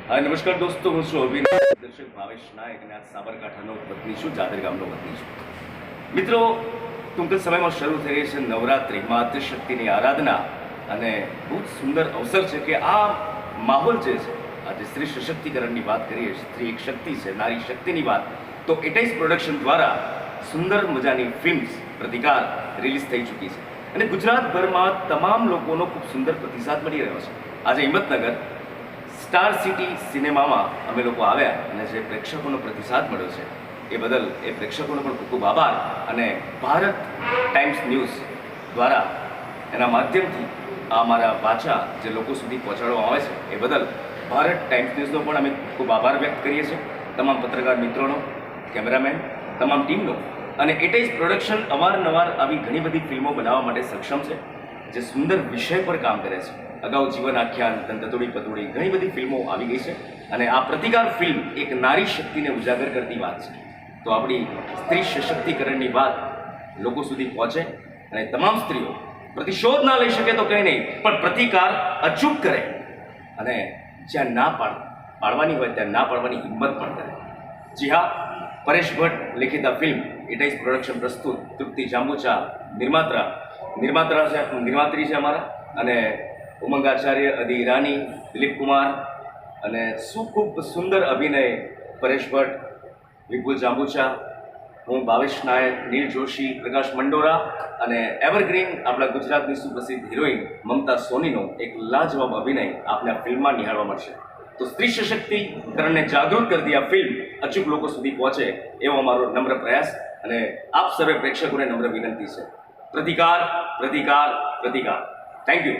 નમસ્કાર દોસ્તો, હું છું અભિનય દર્શક ભાવેશ નાયક અને આ સાબરકાંઠાનો વતની છું, જાદર ગામનો વતની છું. મિત્રો, ટૂંક જ સમયમાં શરૂ થઈ રહી છે નવરાત્રિ, મા આદ્યશક્તિની આરાધના, અને બહુ જ સુંદર અવસર છે કે આ માહોલ જે છે, આજે સ્ત્રી સશક્તિકરણની વાત કરીએ, સ્ત્રી એક શક્તિ છે, નારી શક્તિની વાત, તો એટાઈસ પ્રોડક્શન દ્વારા સુંદર મજાની ફિલ્મ્સ પ્રતિકાર રિલીઝ થઈ ચૂકી છે અને ગુજરાતભરમાં તમામ લોકોનો ખૂબ સુંદર પ્રતિસાદ મળી રહ્યો છે. આજે હિંમતનગર સ્ટાર સિટી સિનેમામાં અમે લોકો આવ્યા અને જે પ્રેક્ષકોનો પ્રતિસાદ મળ્યો છે એ બદલ એ પ્રેક્ષકોનો પણ ખૂબ ખૂબ આભાર. અને ભારત ટાઈમ્સ ન્યૂઝ દ્વારા એના માધ્યમથી આ અમારા વાચા જે લોકો સુધી પહોંચાડવામાં આવે છે એ બદલ ભારત ટાઈમ્સ ન્યૂઝનો પણ અમે ખૂબ આભાર વ્યક્ત કરીએ છીએ, તમામ પત્રકાર મિત્રોનો, કેમેરામેન, તમામ ટીમનો. અને એટાઈસ પ્રોડક્શન અવારનવાર આવી ઘણી બધી ફિલ્મો બનાવવા માટે સક્ષમ છે જે સુંદર વિષય પર કામ કરે છે. અગાઉ જીવન આખ્યાન, ધનતોડી પતોડી ઘણી બધી ફિલ્મો આવી ગઈ છે અને આ પ્રતિકાર ફિલ્મ એક નારી શક્તિને ઉજાગર કરતી વાત છે. તો આપણી સ્ત્રી સશક્તિકરણની વાત લોકો સુધી પહોંચે અને તમામ સ્ત્રીઓ પ્રતિશોધ ના લઈ શકે તો કંઈ નહીં, પણ પ્રતિકાર અચૂક કરે અને જ્યાં ના પાડવાની હોય ત્યાં ના પાડવાની હિંમત પણ કરે. જી હા, પરેશ ભટ્ટ લિખિત આ ફિલ્મ એટાઈસ પ્રોડક્શન પ્રસ્તુત, તૃપ્તિ જાંબુચા નિર્માત્રી છે અમારા, અને ઉમંગ આચાર્ય, અદી ઈરાની, દિલીપ કુમાર, અને ખૂબ સુંદર અભિનય પરેશ ભટ્ટ, વિપુલ જાંબુચા, હું ભાવેશ નાયક, નીલ જોશી, પ્રકાશ મંડોરા અને એવરગ્રીન આપણા ગુજરાતની સુપ્રસિદ્ધ હિરોઈન મમતા સોનીનો એક લાજવાબ અભિનય આપને આ ફિલ્મમાં નિહાળવા મળશે. તો સ્ત્રી સશક્તિકરણને જાગૃત કરતી આ ફિલ્મ અચૂક લોકો સુધી પહોંચે એવો અમારો નમ્ર પ્રયાસ અને આપ સર્વે પ્રેક્ષકોને નમ્ર વિનંતી છે. પ્રતિકાર, પ્રતિકાર, પ્રતિકાર. Thank you.